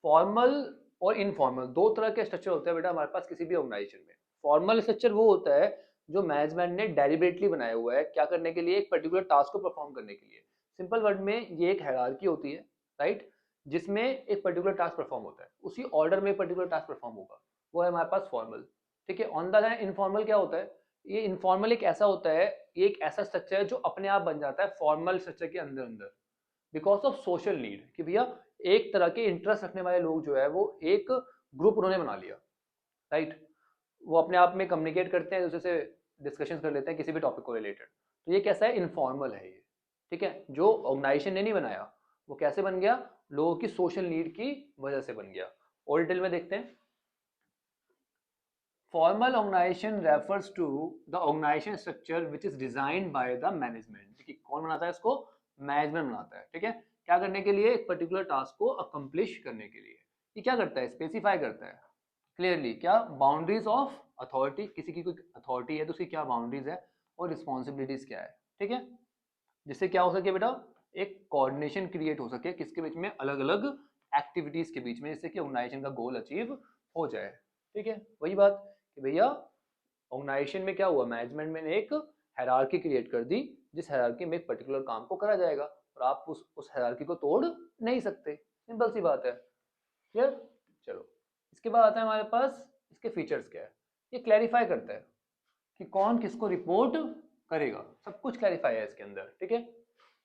फॉर्मल और इनफॉर्मल दो तरह के स्ट्रक्चर होते हैं बेटा हमारे पास किसी भी ऑर्गेनाइजेशन में। फॉर्मल स्ट्रक्चर वो होता है जो मैनेजमेंट ने डेलिबरेटली बनाया हुआ है, क्या करने के लिए, एक पर्टिकुलर टास्क को परफॉर्म करने के लिए। सिंपल वर्ड में ये एक हायरार्की होती है, राइट, जिसमें एक पर्टिकुलर टास्क परफॉर्म होता है, उसी ऑर्डर में एक पर्टिकुलर टास्क परफॉर्म होगा, वो है हमारे पास फॉर्मल। ठीक है, ऑन द हैंड इनफॉर्मल क्या होता है, ये इनफॉर्मल एक ऐसा होता है, ये एक ऐसा स्ट्रक्चर है जो अपने आप बन जाता है फॉर्मल स्ट्रक्चर के अंदर अंदर, बिकॉज ऑफ सोशल नीड, कि भैया एक तरह के इंटरेस्ट रखने वाले लोग जो है वो एक ग्रुप उन्होंने बना लिया, राइट, वो अपने आप में कम्युनिकेट करते हैं, दूसरे से डिस्कशन कर लेते हैं किसी भी टॉपिक को रिलेटेड, तो ये कैसा है, इनफॉर्मल है ये। ठीक है, जो ऑर्गेनाइजेशन ने नहीं बनाया, वो कैसे बन गया, लोगों की सोशल नीड की वजह से बन गया। और डिटेल में देखते हैं। Formal organisation refers to the organisation structure which is designed by the management. देखिए कौन बनाता है इसको, मैनेजमेंट बनाता है। ठीक है, क्या करने के लिए, एक पर्टिकुलर टास्क को अकम्प्लिश करने के लिए। ये क्या करता है, स्पेसिफाई करता है क्लियरली क्या, बाउंड्रीज ऑफ अथॉरिटी, किसी की कोई अथॉरिटी है तो उसकी क्या बाउंड्रीज है और रिस्पॉन्सिबिलिटीज क्या है। ठीक है, जिससे क्या हो सके बेटा, एक कोऑर्डिनेशन क्रिएट हो सके किसके बीच में, अलग अलग एक्टिविटीज के बीच में, जिससे कि ऑर्गेनाइजेशन का गोल अचीव हो जाए। ठीक है, वही बात कि भैया ऑर्गेनाइजेशन में क्या हुआ, मैनेजमेंट में एक हायरार्की क्रिएट कर दी, जिस हायरार्की में एक पर्टिकुलर काम को करा जाएगा और आप उस हायरार्की को तोड़ नहीं सकते, सिंपल सी बात है। क्लियर, चलो इसके बाद आता है हमारे पास इसके फीचर्स क्या है। ये क्लैरिफाई करता है कि कौन किसको रिपोर्ट करेगा, सब कुछ क्लैरिफाई है इसके अंदर। ठीक है,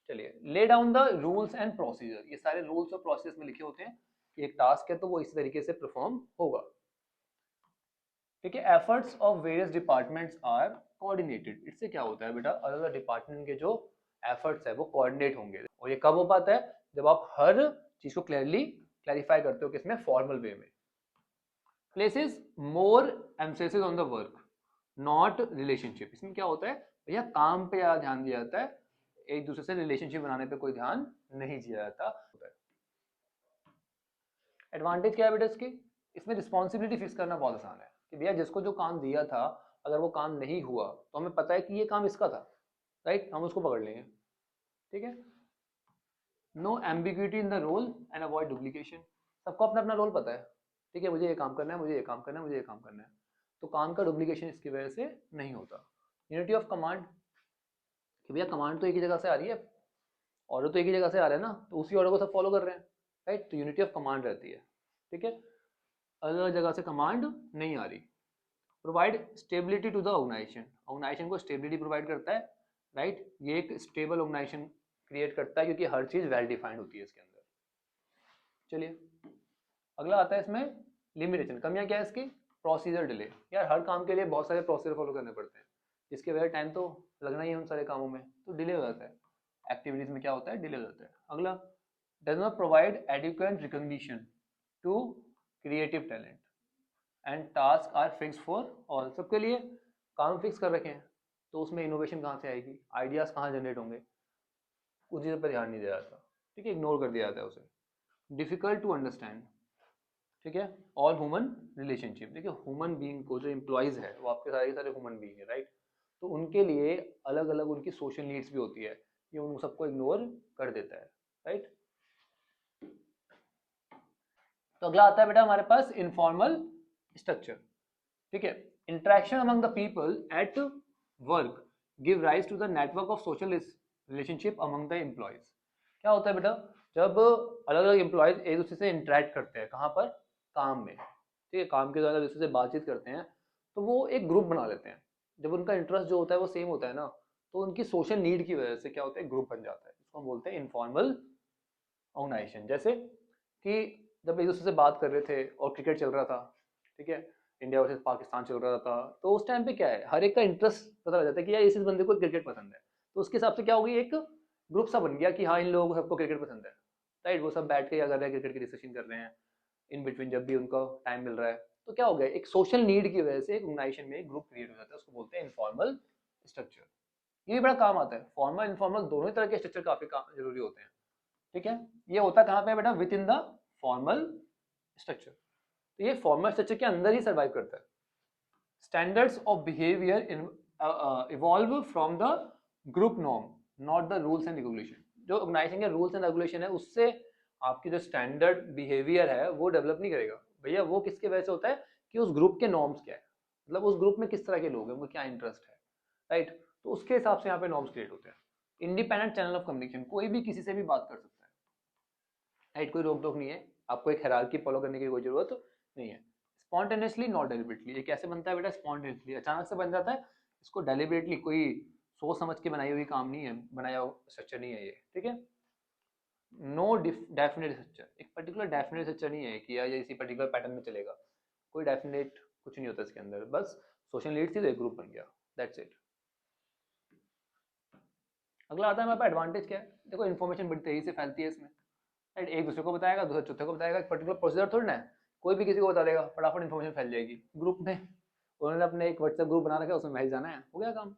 चलिए, lay down the rules and procedure, ये सारे रूल्स और प्रोसेस में लिखे होते हैं एक टास्क है तो वो इस तरीके से परफॉर्म होगा। ठीक है, efforts of various departments are coordinated. इससे क्या होता है बेटा, अलग अलग डिपार्टमेंट के जो एफर्ट्स है वो कोऑर्डिनेट होंगे। और ये कब हो पाता है, जब आप हर चीज को क्लैरिफाई करते हो किसमें, फॉर्मल वे में। Places more emphasis on the work not relationship. इसमें क्या होता है भैया, काम पे ज्यादा ध्यान दिया जाता है, एक दूसरे से रिलेशनशिप बनाने पे कोई ध्यान नहीं दिया जाता। एडवांटेज क्या है बेटा इसकी, इसमें रिस्पॉन्सिबिलिटी फिक्स करना बहुत आसान है कि भैया जिसको जो काम दिया था, अगर वो काम नहीं हुआ तो हमें पता है कि ये काम इसका था, राइट, हम उसको पकड़ लेंगे। ठीक है, no ambiguity in the role and avoid duplication. सबको अपना अपना रोल पता है, ठीक है, मुझे ये काम करना है, मुझे ये काम करना है, मुझे ये काम करना है, तो काम का डुप्लीकेशन इसकी वजह से नहीं होता। यूनिटी ऑफ कमांड, कि भैया कमांड तो एक ही जगह से आ रही है, ऑर्डर तो एक ही जगह से आ रहा है ना, तो उसी ऑर्डर को सब फॉलो कर रहे हैं, राइट, तो यूनिटी ऑफ कमांड रहती है। ठीक है, अलग अलग जगह से कमांड नहीं आ रही। Provide stability to the organisation, organisation को स्टेबिलिटी प्रोवाइड करता है, राइट, ये एक स्टेबल ऑर्गेनाइजेशन क्रिएट करता है क्योंकि हर चीज वेल डिफाइंड होती है इसके अंदर। चलिए अगला आता है इसमें लिमिटेशन, कमियां क्या है इसकी, प्रोसीजर डिले। यार हर काम के लिए बहुत सारे प्रोसीजर फॉलो करने पड़ते हैं, जिसके वजह टाइम तो लगना ही है उन सारे कामों में, तो डिले हो जाता है, एक्टिविटीज में क्या होता है, डिले हो जाता है। अगला, does not provide adequate recognition to creative talent and task are fix for all. सबके लिए काम फिक्स कर रखे हैं, तो उसमें इनोवेशन कहाँ से आएगी, आइडियाज कहाँ जनरेट होंगे, उस चीज़ पर ध्यान नहीं दिया जाता। ठीक है, इग्नोर कर दिया जाता है उसे। डिफिकल्ट टू अंडरस्टैंड, ठीक है, ऑल ह्यूमन रिलेशनशिप। देखिए ह्यूमन बीइंग को, जो एम्प्लॉयज है वो आपके सारे के सारे ह्यूमन बीइंग है, राइट, तो उनके लिए अलग अलग उनकी सोशल नीड्स भी होती है, ये उन सबको इग्नोर कर देता है, राइट। तो अगला आता है बेटा हमारे पास इनफॉर्मल स्ट्रक्चर। ठीक है, interaction among the people at work give rise to the network of social relationship among the employees. क्या होता है बेटा, जब अलग अलग एम्प्लॉयज एक दूसरे से इंटरेक्ट करते हैं, कहाँ पर, काम में, ठीक है, काम के दौरान एक दूसरे से बातचीत करते हैं, तो वो एक ग्रुप बना लेते हैं। जब उनका इंटरेस्ट जो होता है वो सेम होता है ना, तो उनकी सोशल नीड की वजह से क्या होता है, ग्रुप बन जाता है, इसको हम बोलते हैं इनफॉर्मल ऑर्गेनाइजेशन। जैसे कि जब एक दूसरे से बात कर रहे थे और क्रिकेट चल रहा था, ठीक है, इंडिया वर्सेस पाकिस्तान चल रहा था, तो उस टाइम पे क्या है, हर एक का इंटरेस्ट पता लग जाता है कि यार इस बंदे को क्रिकेट पसंद है, तो उसके हिसाब से क्या होगी, एक ग्रुप सा बन गया कि हाँ इन लोगों को सबको क्रिकेट पसंद है, राइट, वो सब बैठ के क्या कर रहे हैं, क्रिकेट की डिस्कशन कर रहे हैं इन बिटवीन जब भी उनको टाइम मिल रहा है। तो क्या हो गया, एक सोशल नीड की वजह से एक ऑर्गेनाइजेशन में एक ग्रुप क्रिएट हो जाता है, उसको बोलते हैं इनफॉर्मल स्ट्रक्चर। ये भी बड़ा काम आता है, फॉर्मल इनफॉर्मल दोनों ही तरह के स्ट्रक्चर काफी जरूरी होते हैं। ठीक है, ये होता कहाँ पे बेटा, with in the formal structure, तो ये फॉर्मल स्ट्रक्चर के अंदर ही सर्वाइव करता है। Standards of behaviour evolve from the group norm not the rules and regulation. जो ऑर्गेनाइजेशन के रूल्स एंड रेगुलेशन है उससे आपकी जो स्टैंडर्ड बिहेवियर है वो डेवलप नहीं करेगा भैया, वो किसके वजह से होता है कि उस ग्रुप के नॉर्म्स क्या है, मतलब उस ग्रुप में किस तरह के लोग हैं, उनको क्या इंटरेस्ट है, राइट, तो उसके हिसाब से यहाँ पे नॉर्म्स क्रिएट होते हैं। इंडिपेंडेंट चैनल ऑफ कम्युनिकेशन, कोई भी किसी से भी बात कर सकता है, राइट, कोई रोक टोक नहीं है, आपको एक हायरार्की फॉलो करने की कोई जरूरत नहीं है। स्पॉन्टेनियसली नॉट डेलिबरेटली, ये कैसे बनता है बेटा, स्पॉन्टेनियसली अचानक से बन जाता है, इसको डेलिबरेटली कोई सोच समझ के बनाई हुई काम नहीं है, बनाया हुआ स्ट्रक्चर नहीं है ये। ठीक है, नो डेफिनेट स्ट्रक्चर, एक पर्टिकुलर डेफिनेट स्ट्रक्चर नहीं है कि यार ये इसी पर्टिकुलर पैटर्न में चलेगा, कोई डेफिनेट कुछ नहीं होता इसके अंदर, बस सोशल नीड्स थी तो एक ग्रुप बन गया, दैट्स इट। अगला आता है हमारे पास एडवांटेज क्या है, देखो इन्फॉर्मेशन बड़ी तेजी से फैलती है इसमें, राइट, एक दूसरे को बताएगा, दूसरा चौथे को बताएगा, एक पर्टिकुलर प्रोसीजर थोड़ी ना है, कोई भी किसी को बता देगा, फटाफट इन्फॉर्मेशन फैल जाएगी ग्रुप में, उन्होंने अपने एक व्हाट्सएप ग्रुप बना रखा है, उसमें मैसेज जाना है, हो गया काम।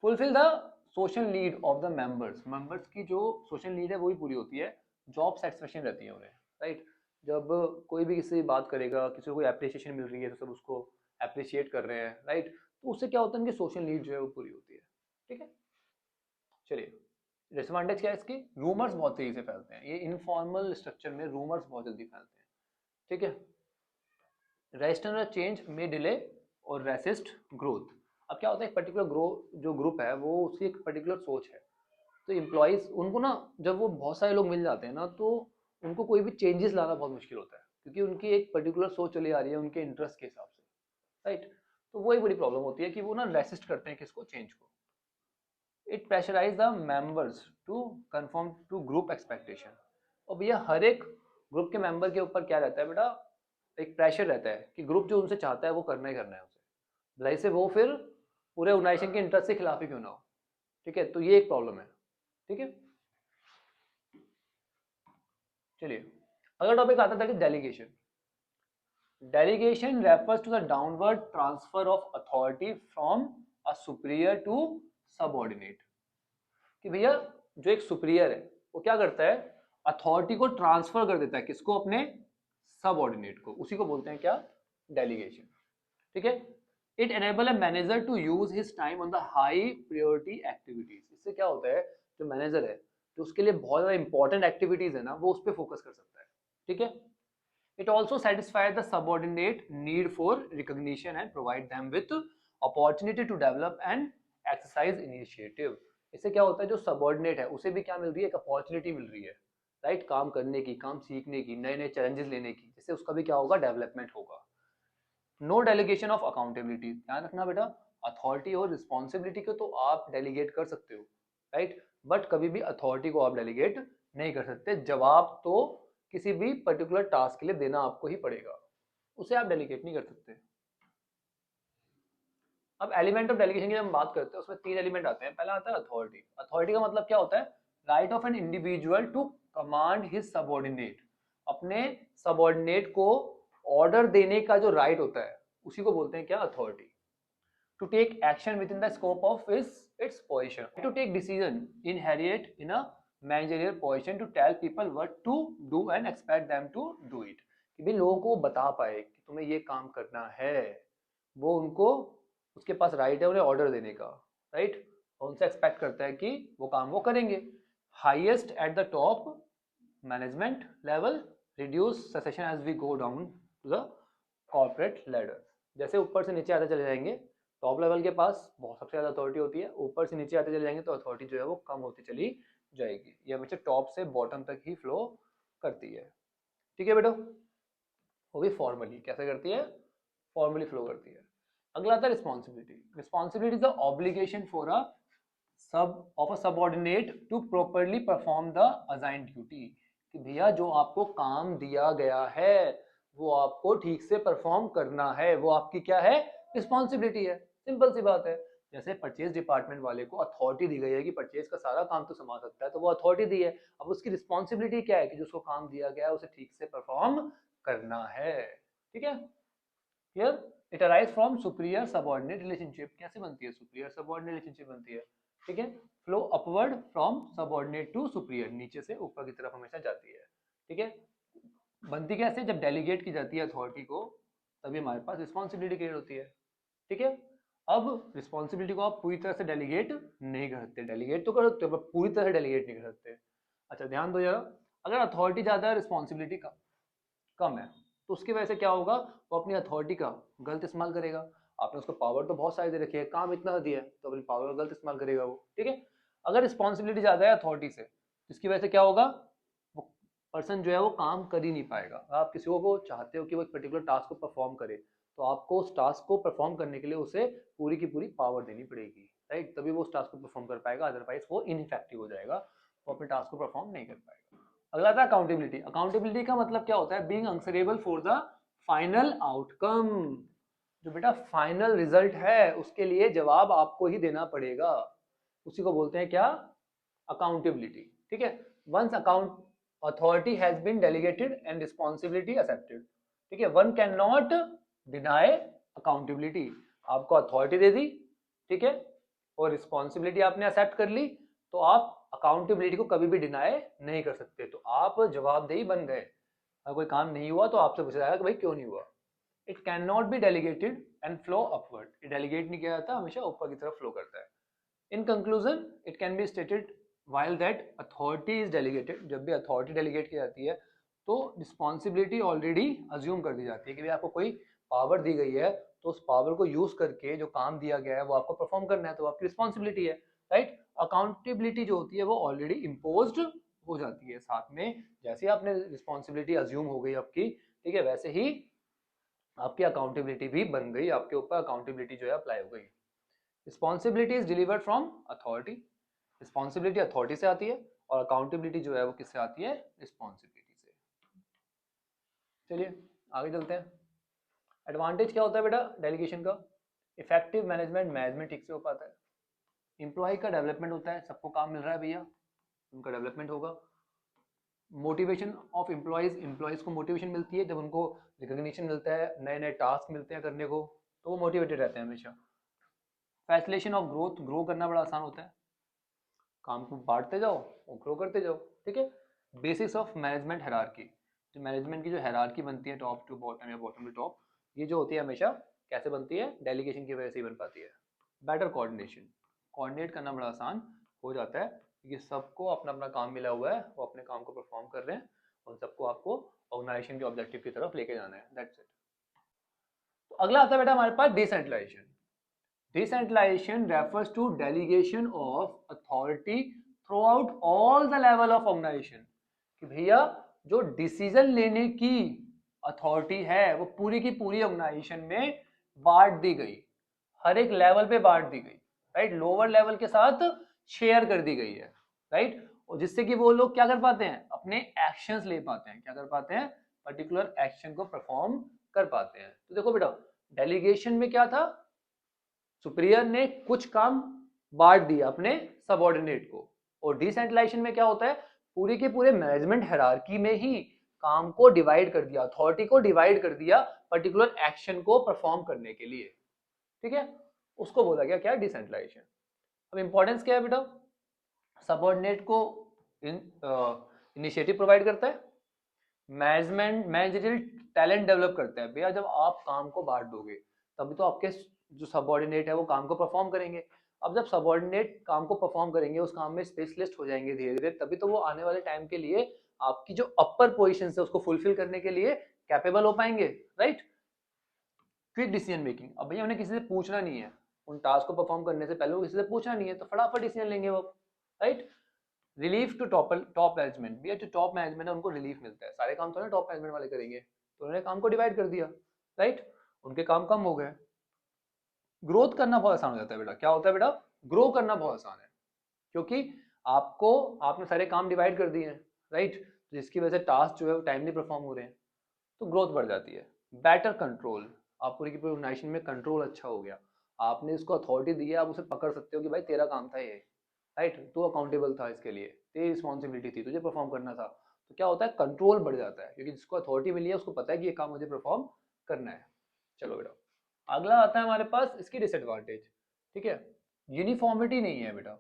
Fulfil the social need of the members, members की जो सोशल नीड है वही पूरी होती है, जॉब सेटिस्फेक्शन रहती है उन्हें, राइट, जब कोई भी किसी से बात करेगा, किसी को कोई अप्रिसिएशन मिल रही है तो सब उसको अप्रिशिएट कर रहे हैं, राइट, तो उससे क्या होता है, उनकी सोशल नीड जो है वो पूरी होती है। ठीक है, चलिए डिसएडवांटेज क्या है इसकी, रूमर्स बहुत तेजी से फैलते हैं, ये इनफॉर्मल स्ट्रक्चर में रूमर्स बहुत जल्दी फैलते हैं। ठीक है, रेजिस्टेंस चेंज में डिले और रेसिस्ट ग्रोथ। अब क्या होता है, एक पर्टिकुलर जो ग्रुप है वो उसकी एक पर्टिकुलर सोच है, तो एम्प्लॉयज उनको ना, जब वो बहुत सारे लोग मिल जाते हैं ना, तो उनको कोई भी चेंजेस लाना बहुत मुश्किल होता है, क्योंकि उनकी एक पर्टिकुलर सोच चली आ रही है उनके इंटरेस्ट के हिसाब से, राइट, तो वो एक बड़ी प्रॉब्लम होती है कि वो ना रेसिस्ट करते हैं किसको, चेंज को। It pressurise the members to conform to group expectation. और भैया हर एक ग्रुप के मेंबर के ऊपर क्या रहता है बेटा, एक प्रेशर रहता है कि ग्रुप जो उनसे चाहता है वो करना ही करना है उसे, भलाई से वो फिर पूरे ऑर्गेनाइजेशन के इंटरेस्ट के खिलाफ ही क्यों ना हो। ठीक है, तो ये एक प्रॉब्लम है। ठीक है, चलिए अगला टॉपिक आता था कि delegation. Delegation refers to the downward transfer of authority from a superior to subordinate. कि भैया जो एक सुपीरियर है वो क्या करता है, अथॉरिटी को ट्रांसफर कर देता है, किसको, अपने सबऑर्डिनेट को, उसी को बोलते हैं क्या, डेलीगेशन। ठीक है, it enable a manager to use his time on the high priority activities. इससे क्या होता है, जो मैनेजर है जो उसके लिए बहुत ज्यादा इंपॉर्टेंट एक्टिविटीज है ना, वो उस पर फोकस कर सकता है। ठीक है, it also satisfies the subordinate need for recognition and provide them with opportunity to develop and exercise initiative। इससे क्या होता है, जो सबऑर्डिनेट है उसे भी क्या मिल रही है, एक अपॉर्चुनिटी मिल रही है, राइट, काम करने की, काम सीखने की, नए नए चैलेंजेस लेने की, जिससे उसका भी क्या होगा, डेवलपमेंट होगा। नो डेलीगेशन ऑफ अकाउंटेबिलिटी, ध्यान रखना बेटा, अथॉरिटी और रिस्पॉन्सिबिलिटी को तो आप डेलीगेट कर सकते हो, राइट, बट कभी भी अथॉरिटी को आप डेलीगेट नहीं कर सकते। जवाब तो किसी भी पर्टिकुलर टास्क के लिए देना आपको ही पड़ेगा, उसे आप डेलीगेट नहीं कर सकते। अब एलिमेंट ऑफ डेलीगेशन की जब हम बात करते हैं उसमें 3 एलिमेंट आते हैं। पहला आता है अथॉरिटी। अथॉरिटी का मतलब क्या होता है, right of an individual to command his subordinate, अपने सबऑर्डिनेट को ऑर्डर देने का जो राइट होता है उसी को बोलते हैं क्या, authority. To take action within the scope of its position, to take decision inherit in a managerial position, to tell people what to do and expect them to do it. कि भी लोगों को बता पाए कि तुम्हें ये काम करना है, वो उनको, उसके पास राइट है उन्हें ऑर्डर देने का, राइट, और उनसे एक्सपेक्ट करता है कि वो काम वो करेंगे। Highest at the top management level, reduce succession as we go down to the corporate ladder. जैसे ऊपर से नीचे आते चले जाएंगे, टॉप लेवल के पास बहुत सबसे ज्यादा अथॉरिटी होती है, ऊपर से नीचे आते चले जाएंगे तो अथॉरिटी जो है वो कम होती चली जाएगी। ये हमेशा टॉप से बॉटम तक ही फ्लो करती है। ठीक है बेटो, वो भी फॉर्मली कैसे करती है, फॉर्मली फ्लो करती है। अगला आता है responsibility. Responsibility is the obligation for a subordinate to properly perform the assigned duty. कि भैया जो आपको काम दिया गया है वो आपको ठीक से परफॉर्म करना है, वो आपकी क्या है, रिस्पॉन्सिबिलिटी है। सिंपल सी बात है। जैसे परचेज डिपार्टमेंट वाले को अथॉरिटी दी गई है कि परचेज का सारा काम तो संभाल सकता है, तो वो अथॉरिटी दी है, अब उसकी रिस्पॉन्सिबिलिटी क्या है कि जो उसको काम दिया गया है उसे ठीक से परफॉर्म करना है। ठीक है, clear. It arise from superior subordinate relationship. कैसे बनती है, सुपीरियर सबऑर्डिनेट रिलेशनशिप बनती है। ठीक है, flow upward from subordinate to superior, नीचे से ऊपर की तरफ हमेशा जाती है। ठीक है, बनती कैसे, जब डेलीगेट की जाती है अथॉरिटी को तभी हमारे पास रिस्पॉन्सिबिलिटी क्रिएट होती है। ठीक है, अब रिस्पॉन्सिबिलिटी को आप पूरी तरह से डेलीगेट नहीं कर सकते, डेलीगेट तो कर सकते हो पर पूरी तरह से डेलीगेट नहीं कर सकते। अच्छा ध्यान दो जरा, अगर अथॉरिटी ज्यादा है रिस्पॉन्सिबिलिटी कम है तो उसकी वजह से क्या होगा, वो अपनी अथॉरिटी का गलत इस्तेमाल करेगा। आपने उसको पावर तो बहुत सारी दे रखी है, काम इतना दिया है तो अपनी पावर का गलत इस्तेमाल करेगा वो। ठीक है, अगर रिस्पॉन्सिबिलिटी ज्यादा है अथॉरिटी से जिसकी वजह से क्या होगा, वो पर्सन जो है वो काम कर ही नहीं पाएगा। आप किसी को चाहते हो कि वो एक पर्टिकुलर टास्क को परफॉर्म करे तो आपको उस टास्क को परफॉर्म करने के लिए उसे पूरी की पूरी पावर देनी पड़ेगी, राइट, तभी वो उस टास्क को परफॉर्म कर पाएगा, अदरवाइज वो इनइफेक्टिव हो जाएगा, वो अपने टास्क को परफॉर्म नहीं कर पाएगा। अगला था अकाउंटेबिलिटी। अकाउंटेबिलिटी का मतलब क्या होता है, being answerable for the final outcome. जो बेटा फाइनल रिजल्ट है उसके लिए जवाब आपको ही देना पड़ेगा, उसी को बोलते हैं क्या, अकाउंटेबिलिटी। ठीक है, once account authority has been delegated and responsibility accepted. ठीक है, one cannot deny accountability. आपको अथॉरिटी दे दी, ठीक है, और रिस्पॉन्सिबिलिटी आपने एक्सेप्ट कर ली, तो आप अकाउंटेबिलिटी को कभी भी डिनाई नहीं कर सकते। तो आप जवाबदेही बन गए, अगर कोई काम नहीं हुआ तो आपसे पूछा जाएगा कि भाई क्यों नहीं हुआ। It can not be delegated and flow upward. ये डेलीगेट नहीं किया जाता, हमेशा ऊपर की तरफ फ्लो करता है। In conclusion it can be stated while that authority is delegated, जब भी अथॉरिटी डेलीगेट की जाती है तो रिस्पॉन्सिबिलिटी ऑलरेडी अज्यूम कर दी जाती है कि भाई आपको कोई पावर दी गई है तो उस पावर को यूज करके जो काम दिया गया है वो आपको परफॉर्म करना है, तो आपकी रिस्पॉन्सिबिलिटी है, राइट। अकाउंटेबिलिटी जो होती है वो ऑलरेडी इम्पोज्ड हो जाती है साथ में, जैसे आपने रिस्पॉन्सिबिलिटी अज्यूम हो गई आपकी, ठीक है, वैसे ही आपकी अकाउंटेबिलिटी भी बन गई, आपके ऊपर अकाउंटेबिलिटी जो है अप्लाई हो गई। Responsibility is delivered from authority. Responsibility authority से आती है और अकाउंटेबिलिटी जो है वो किससे आती है, रिस्पॉन्सिबिलिटी से। चलिए आगे चलते हैं। एडवांटेज क्या होता है बेटा डेलीगेशन का? इफेक्टिव मैनेजमेंट, मैनेजमेंट ठीक से हो पाता है। एम्प्लॉय का डेवलपमेंट होता है, सबको काम मिल रहा है भैया, उनका डेवलपमेंट होगा। मोटिवेशन ऑफ एम्प्लॉयज, एम्प्लॉयज को मोटिवेशन मिलती है जब उनको रिकग्निशन मिलता है, नए नए टास्क मिलते हैं करने को, तो वो मोटिवेटेड रहते हैं हमेशा। फैसिलिटेशन ऑफ ग्रोथ, ग्रो करना बड़ा आसान होता है, काम को बांटते जाओ और ग्रो करते जाओ। ठीक है। बेसिस ऑफ मैनेजमेंट हायरार्की, जो मैनेजमेंट की जो हायरार्की बनती है टॉप टू बॉटम या बॉटम टू टॉप, ये जो होती है हमेशा कैसे बनती है? डेलीगेशन की वजह से ही बन पाती है। बेटर कोऑर्डिनेशन, कोऑर्डिनेट करना बड़ा आसान हो जाता है क्योंकि सबको अपना अपना काम मिला हुआ है, वो अपने काम को परफॉर्म कर रहे हैं, उन सबको आपको ऑर्गेनाइजेशन के ऑब्जेक्टिव की तरफ लेके जाना है, दैट्स इट। तो अगला आता है बेटा हमारे पास decentralisation. Decentralization refers to delegation of authority throughout all the level of organization। कि भैया जो डिसीजन लेने की अथॉरिटी है वो पूरी की पूरी ऑर्गेनाइजेशन में बांट दी गई, हर एक लेवल पे बांट दी गई, राइट। लोअर लेवल के साथ शेयर कर दी गई है, राइट। और जिससे कि वो लोग क्या कर पाते हैं? अपने एक्शंस ले पाते हैं, क्या कर पाते हैं? पर्टिकुलर एक्शन को परफॉर्म कर पाते हैं। तो देखो बेटा डेलीगेशन में क्या था? सुपीरियर ने कुछ काम बांट दिया अपने सबऑर्डिनेट को, और डिसेंट्रलाइजेशन में क्या होता है? पूरे के पूरे मैनेजमेंट हायरार्की में ही काम को डिवाइड कर दिया, अथॉरिटी को डिवाइड कर दिया पर्टिकुलर एक्शन को परफॉर्म करने के लिए। ठीक है, उसको बोला गया क्या? डिसेंट्रलाइजेशन। अब इंपॉर्टेंस क्या है बेटा? सबऑर्डिनेट को इनिशिएटिव प्रोवाइड करता है, मैनेजमेंट मैनेजरियल टैलेंट डेवलप करता है। भैया जब आप काम को बांट दोगे तभी तो आपके जो सबऑर्डिनेट है वो काम को परफॉर्म करेंगे। अब जब सबऑर्डिनेट काम को परफॉर्म करेंगे, उस काम में स्पेशलिस्ट हो जाएंगे धीरे धीरे, तभी तो वो आने वाले टाइम के लिए आपकी जो अपर पोजीशन है उसको फुलफिल करने के लिए कैपेबल हो पाएंगे, राइट। क्विक डिसीजन मेकिंग, अब भैया उन्हें किसी से पूछना नहीं है, उन टास्क को परफॉर्म करने से पहले वो किसी से पूछना नहीं है, तो फटाफट डिसीजन लेंगे वो, right. Relief to top management, भैया जो टॉप मैनेजमेंट है उनको रिलीफ मिलता है, सारे काम तो ना टॉप मैनेजमेंट वाले करेंगे, तो उन्होंने काम को डिवाइड कर दिया, राइट। उनके काम कम हो गए। ग्रोथ करना बहुत आसान हो जाता है बेटा। क्या होता है बेटा? ग्रो करना बहुत आसान है, क्योंकि आपने सारे काम डिवाइड कर दिए हैं, राइट, जिसकी वजह से टास्क जो है वो टाइमली परफॉर्म हो रहे हैं, तो ग्रोथ बढ़ जाती है। बेटर कंट्रोल, आप पूरी की पूरी ऑर्गेनाइजेशन में कंट्रोल अच्छा हो गया, आपने इसको अथॉरिटी दी है, आप उसे पकड़ सकते हो कि भाई तेरा काम था ये, राइट, तू अकाउंटेबल था इसके लिए, तेरी रिस्पॉन्सिबिलिटी थी, तुझे परफॉर्म करना था। तो क्या होता है? कंट्रोल बढ़ जाता है, क्योंकि जिसको अथॉरिटी मिली है उसको पता है कि ये काम मुझे परफॉर्म करना है। चलो बेटा अगला आता है हमारे पास इसकी डिसएडवांटेज। ठीक है, यूनिफॉर्मिटी नहीं है बेटा,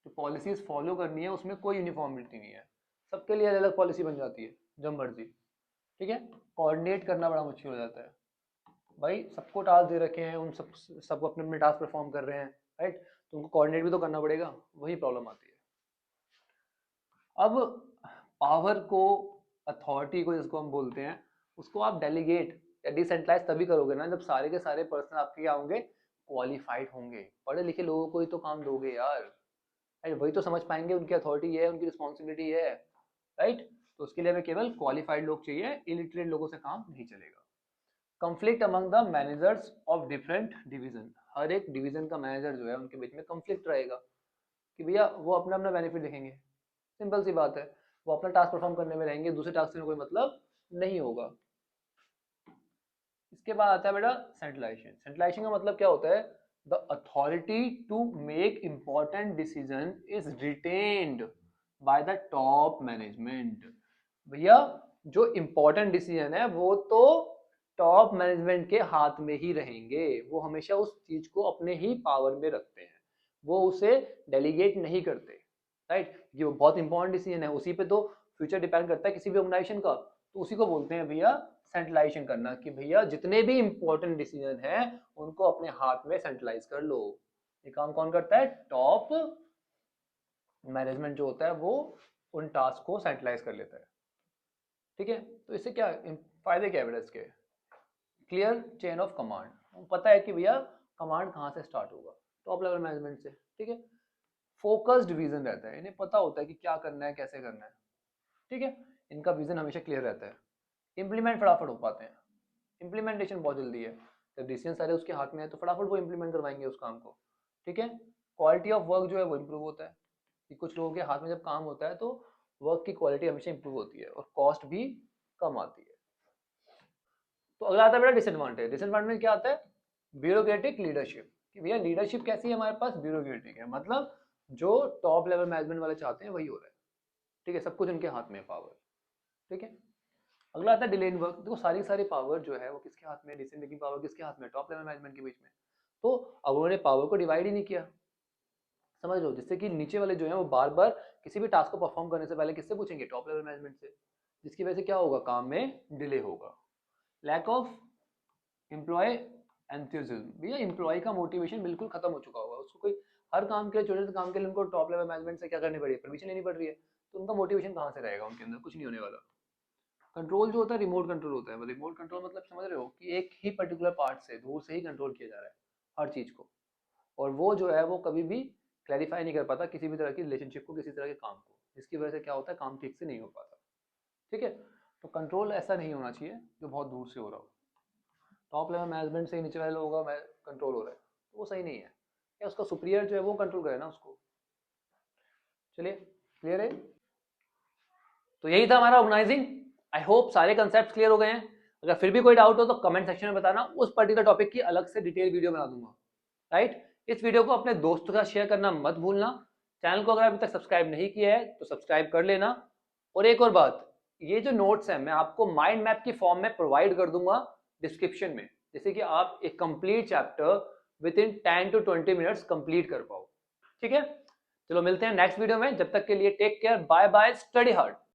जो पॉलिसीज फॉलो करनी है उसमें कोई यूनिफॉर्मिटी नहीं है, सबके लिए अलग अलग पॉलिसी बन जाती है जब मर्जी। ठीक है, कोऑर्डिनेट करना बड़ा मुश्किल हो जाता है, भाई सबको टास्क दे रखे हैं, उन सब अपने अपने टास्क परफॉर्म कर रहे हैं, राइट, तो उनको कोऑर्डिनेट भी तो करना पड़ेगा, वही प्रॉब्लम आती है। अब पावर को, अथॉरिटी को जिसको हम बोलते हैं, उसको आप डेलीगेट या डिसेंट्रलाइज तभी करोगे ना जब सारे के सारे पर्सन आपके क्या होंगे? क्वालिफाइड होंगे, पढ़े लिखे लोगों को ही तो काम दोगे यार, अरे वही तो समझ पाएंगे उनकी अथॉरिटी है, उनकी रिस्पॉन्सिबिलिटी है, राइट। तो उसके लिए हमें केवल क्वालिफाइड लोग चाहिए, इलिटरेट लोगों से काम नहीं चलेगा। Conflict among the managers of different division, हर एक डिवीजन का मैनेजर जो है उनके बीच में कंफ्लिक्ट रहेगा कि भैया वो अपना अपना बेनिफिट देखेंगे, सिंपल सी बात है, वो अपना टास्क परफॉर्म करने में रहेंगे, दूसरे टास्क से कोई मतलब नहीं होगा। इसके बाद आता है बेटा सेंट्रलाइजेशन। सेंट्रलाइजेशन का मतलब क्या होता है? The authority to make important decision is retained by the top management. भैया जो इंपॉर्टेंट डिसीजन है वो तो टॉप मैनेजमेंट के हाथ में ही रहेंगे, वो हमेशा उस चीज को अपने ही पावर में रखते हैं, वो उसे डेलीगेट नहीं करते, राइट। ये वो बहुत इंपॉर्टेंट डिसीजन है, उसी पे तो फ्यूचर डिपेंड करता है किसी भी ऑर्गेनाइजेशन का, तो उसी को बोलते हैं भैया सेंट्रलाइजेशन करना, कि भैया जितने भी इंपॉर्टेंट डिसीजन हैं उनको अपने हाथ में सेंट्रलाइज कर लो। ये काम कौन करता है? टॉप मैनेजमेंट जो होता है वो उन टास्क को सेंट्रलाइज कर लेता है। ठीक है, तो इससे क्या फायदे क्या है बेटा इसके? क्लियर चेन ऑफ कमांड, पता है कि भैया कमांड कहाँ से स्टार्ट होगा, टॉप लेवल मैनेजमेंट से। ठीक है, फोकस्ड विजन रहता है, इन्हें पता होता है कि क्या करना है, कैसे करना है। ठीक है, इनका विजन हमेशा क्लियर रहता है। इम्प्लीमेंट फटाफट हो पाते हैं, इम्प्लीमेंटेशन बहुत जल्दी है, जब डिसीजन सारे उसके हाथ में है तो फटाफट वो इम्प्लीमेंट करवाएंगे उस काम को। ठीक है, क्वालिटी ऑफ वर्क जो है वो इम्प्रूव होता है, कि कुछ लोगों के हाथ में जब काम होता है तो वर्क की क्वालिटी हमेशा इम्प्रूव होती है और कॉस्ट भी कम आती है। तो अगला आता है बेटा डिसएडवांटेज। डिसएडवांटेज क्या आता है? ब्यूरोक्रेटिक लीडरशिप, कि भैया लीडरशिप कैसी है हमारे पास? ब्यूरोक्रेटिक है, मतलब जो टॉप लेवल मैनेजमेंट वाले चाहते हैं वही हो रहा है, ठीक है, सब कुछ उनके हाथ में पावर, ठीक है। अगला आता है डिले इन वर्क। देखो सारी पावर जो है वो किसके हाथ में? डिसीजन मेकिंग पावर किसके हाथ में? टॉप लेवल मैनेजमेंट के बीच में। तो अब उन्होंने पावर को डिवाइड ही नहीं किया, समझ लो, जिससे कि नीचे वाले जो है वो बार बार किसी भी टास्क को परफॉर्म करने से पहले किससे पूछेंगे? टॉप लेवल मैनेजमेंट से, जिसकी वजह से क्या होगा? काम में डिले होगा। लैक ऑफ एम्प्लॉय एंथुसिज्म, भैया एम्प्लॉय का मोटिवेशन बिल्कुल खत्म हो चुका होगा, उसको कोई हर काम के लिए, छोटे से काम के लिए उनको टॉप लेवल मैनेजमेंट से क्या करनी पड़ी है? परमिशन लेनी पड़ रही है, तो उनका मोटिवेशन कहाँ से रहेगा? उनके अंदर कुछ नहीं होने वाला। कंट्रोल जो होता है रिमोट कंट्रोल होता है, रिमोट कंट्रोल मतलब समझ रहे हो कि एक ही पर्टिकुलर पार्ट से दूर से ही कंट्रोल किया जा रहा है हर चीज को, और वो जो है वो कभी भी क्लैरिफाई नहीं कर पाता किसी भी तरह की रिलेशनशिप को, किसी तरह के काम को, जिसकी वजह से क्या होता है? काम ठीक से नहीं हो पाता, ठीक है। तो कंट्रोल ऐसा नहीं होना चाहिए जो बहुत दूर से हो रहा हो। टॉप लेवल मैनेजमेंट से ही नीचे वाले लोगों का कंट्रोल हो रहा है तो वो सही नहीं है, या उसका सुपीरियर जो है वो कंट्रोल करे ना उसको। चलिए क्लियर है? तो यही था हमारा ऑर्गेनाइजिंग। आई होप सारे कंसेप्ट क्लियर हो गए हैं। अगर फिर भी कोई डाउट हो तो कमेंट सेक्शन में बताना, उस पर्टिकुलर टॉपिक की अलग से डिटेल वीडियो बना दूंगा, राइट। इस वीडियो को अपने दोस्तों के साथ शेयर करना मत भूलना। चैनल को अगर अभी तक सब्सक्राइब नहीं किया है तो सब्सक्राइब कर लेना। और एक और बात, ये जो नोट्स है मैं आपको माइंड मैप की फॉर्म में प्रोवाइड कर दूंगा डिस्क्रिप्शन में, जैसे कि आप एक complete chapter with in 10 to 20 minutes complete कर पाओ, ठीक है। चलो मिलते हैं नेक्स्ट वीडियो में, जब तक के लिए take care, bye bye, study hard.